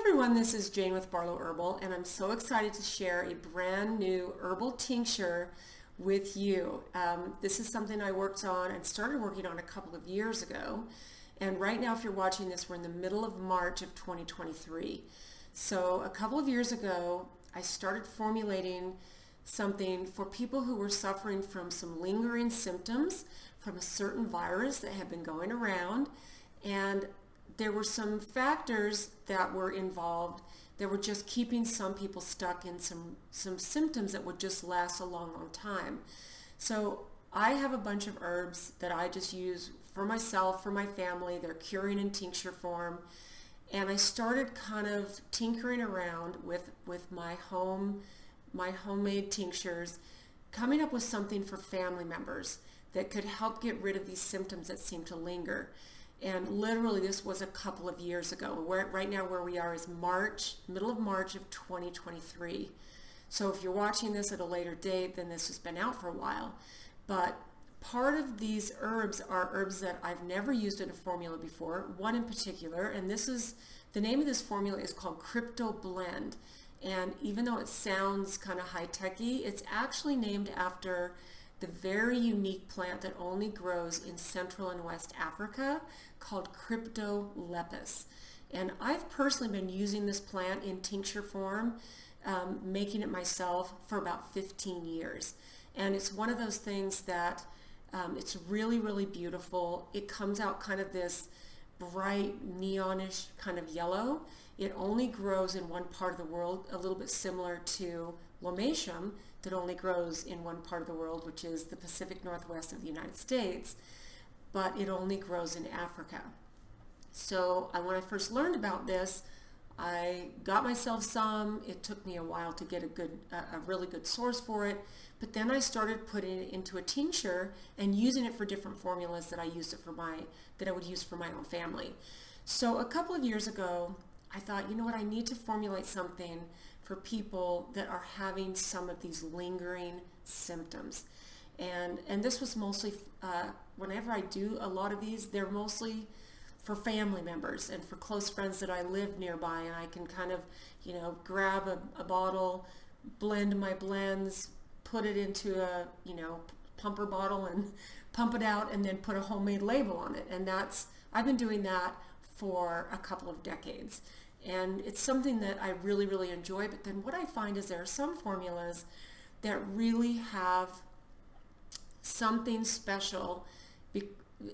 everyone, this is Jane with Barlow Herbal, and I'm so excited to share a brand new herbal tincture with you. This is something I worked on and started working on a couple of years ago, and right now if you're watching this, we're in the middle of March of 2023. So a couple of years ago, I started formulating something for people who were suffering from some lingering symptoms from a certain virus that had been going around, and there were some factors that were involved that were just keeping some people stuck in some symptoms that would just last a long, long time. So I have a bunch of herbs that I just use for myself, for my family. They're curing in tincture form. And I started kind of tinkering around with my homemade tinctures, coming up with something for family members that could help get rid of these symptoms that seem to linger. And literally this was a couple of years ago. Right now where we are is March, middle of March of 2023. So if you're watching this at a later date, then this has been out for a while. But part of these herbs are herbs that I've never used in a formula before, one in particular, and the name of this formula is called Crypto Blend. And even though it sounds kind of high-techy, it's actually named after the very unique plant that only grows in Central and West Africa called Cryptolepis. And I've personally been using this plant in tincture form, making it myself for about 15 years. And it's one of those things that it's really, really beautiful. It comes out kind of this bright neonish kind of yellow. It only grows in one part of the world, a little bit similar to Lomatium, that only grows in one part of the world, which is the Pacific Northwest of the United States, but it only grows in Africa. So when I first learned about this, I got myself some. It took me a while to get a really good source for it, but then I started putting it into a tincture and using it for different formulas that I would use for my own family. So a couple of years ago, I thought, you know what, I need to formulate something for people that are having some of these lingering symptoms. And this was mostly, whenever I do a lot of these, they're mostly for family members and for close friends that I live nearby, and I can kind of, grab a bottle, blend my blends, put it into a, pumper bottle and pump it out, and then put a homemade label on it. And I've been doing that for a couple of decades. And it's something that I really, really enjoy. But then what I find is there are some formulas that really have something special.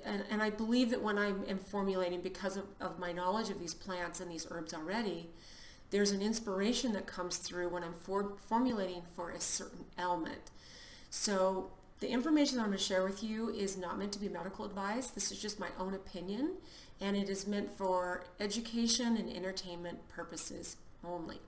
And I believe that when I am formulating, because of my knowledge of these plants and these herbs already, there's an inspiration that comes through when I'm formulating for a certain ailment. So the information that I'm going to share with you is not meant to be medical advice. This is just my own opinion, and it is meant for education and entertainment purposes only.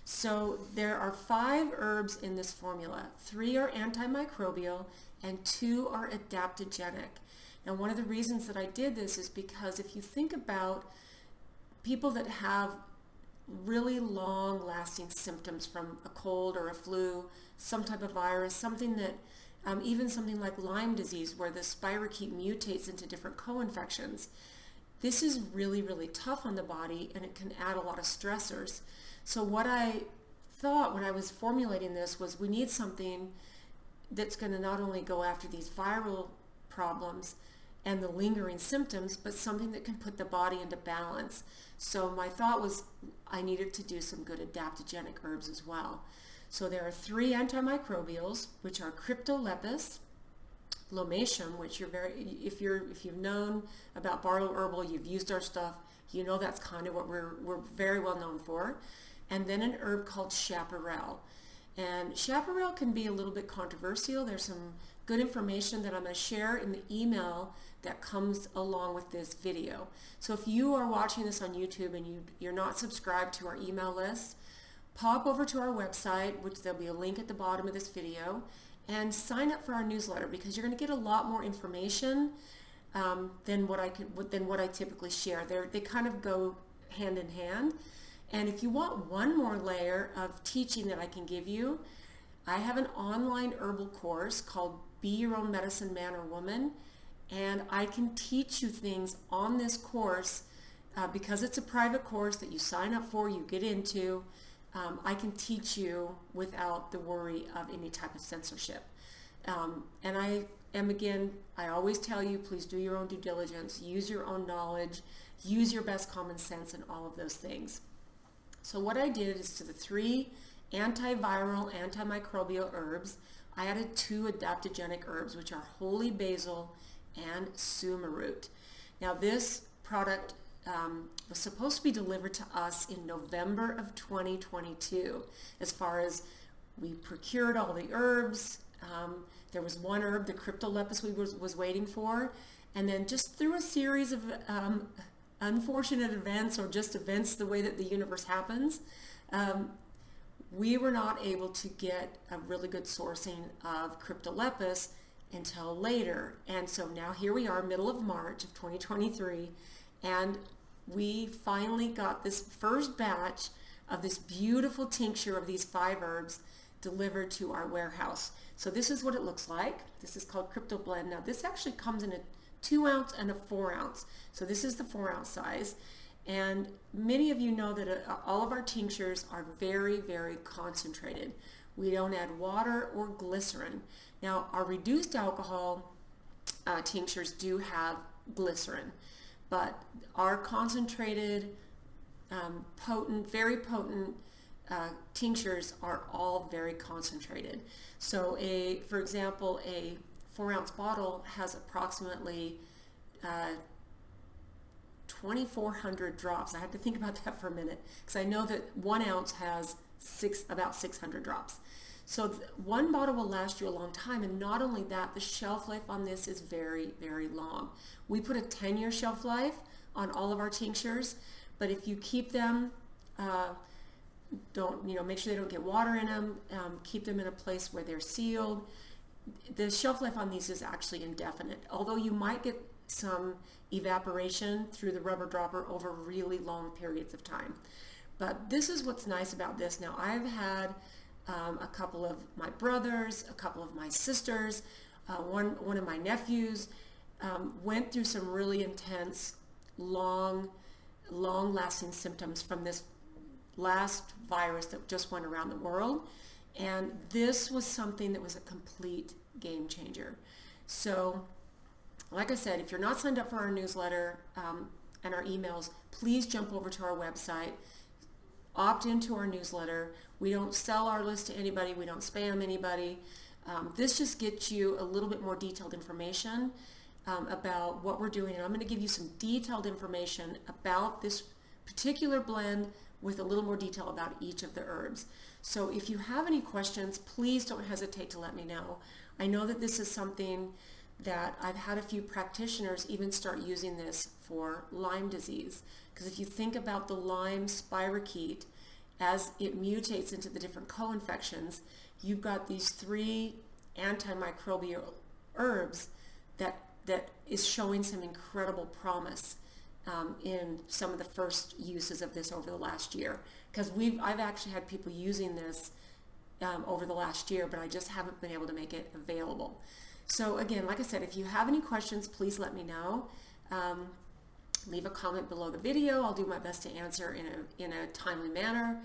So there are 5 herbs in this formula. 3 are antimicrobial and 2 are adaptogenic. Now, one of the reasons that I did this is because if you think about people that have really long-lasting symptoms from a cold or a flu, some type of virus, something that even something like Lyme disease, where the spirochete mutates into different co-infections. This is really, really tough on the body, and it can add a lot of stressors. So what I thought when I was formulating this was we need something that's going to not only go after these viral problems and the lingering symptoms, but something that can put the body into balance. So my thought was I needed to do some good adaptogenic herbs as well. So there are 3 antimicrobials, which are Cryptolepis, Lomatium, which if you've known about Barlow Herbal, you've used our stuff, you know that's kind of what we're very well known for. And then an herb called Chaparral. And Chaparral can be a little bit controversial. There's some good information that I'm going to share in the email that comes along with this video. So if you are watching this on YouTube and you're not subscribed to our email list, pop over to our website, which there'll be a link at the bottom of this video, and sign up for our newsletter, because you're going to get a lot more information than what I typically share. They kind of go hand in hand. And if you want one more layer of teaching that I can give you, I have an online herbal course called Be Your Own Medicine Man or Woman, and I can teach you things on this course because it's a private course that you sign up for, you get into, I can teach you without the worry of any type of censorship. And I always tell you, please do your own due diligence, use your own knowledge, use your best common sense, and all of those things. So what I did is, to the 3 antiviral, antimicrobial herbs, I added 2 adaptogenic herbs, which are holy basil and suma root. Now this product was supposed to be delivered to us in November of 2022. As far as, we procured all the herbs, there was one herb, the Cryptolepis, we was waiting for, and then just through a series of unfortunate events, or just events the way that the universe happens, we were not able to get a really good sourcing of Cryptolepis until later. And so now here we are, middle of March of 2023, and we finally got this first batch of this beautiful tincture of these 5 herbs delivered to our warehouse. So this is what it looks like. This is called Crypto Blend. Now this actually comes in a 2 ounce and a 4 ounce. So this is the 4 ounce size. And many of you know that all of our tinctures are very, very concentrated. We don't add water or glycerin. Now our reduced alcohol tinctures do have glycerin, but our concentrated, potent, very potent tinctures are all very concentrated. So for example, a 4 ounce bottle has approximately 2,400 drops. I had to think about that for a minute, because I know that 1 ounce has about 600 drops. So one bottle will last you a long time, and not only that, the shelf life on this is very, very long. We put a 10-year shelf life on all of our tinctures, but if you keep them, make sure they don't get water in them, keep them in a place where they're sealed. The shelf life on these is actually indefinite, although you might get some evaporation through the rubber dropper over really long periods of time. But this is what's nice about this. Now I've had a couple of my brothers, a couple of my sisters, one of my nephews went through some really intense, long-lasting symptoms from this last virus that just went around the world. And this was something that was a complete game changer. So, like I said, if you're not signed up for our newsletter and our emails, please jump over to our website, opt into our newsletter. We don't sell our list to anybody. We don't spam anybody. This just gets you a little bit more detailed information about what we're doing. And I'm going to give you some detailed information about this particular blend with a little more detail about each of the herbs. So if you have any questions, please don't hesitate to let me know. I know that this is something that I've had a few practitioners even start using this for Lyme disease. Because if you think about the Lyme spirochete, as it mutates into the different co-infections, you've got these 3 antimicrobial herbs that is showing some incredible promise in some of the first uses of this over the last year. Because I've actually had people using this over the last year, but I just haven't been able to make it available. So again, like I said, if you have any questions, please let me know. Leave a comment below the video. I'll do my best to answer in a timely manner,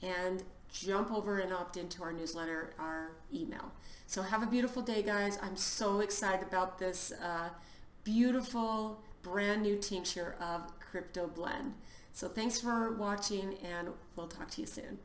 and jump over and opt into our newsletter, our email. So have a beautiful day, guys. I'm so excited about this beautiful brand new tincture of Crypto Blend. So thanks for watching, and we'll talk to you soon.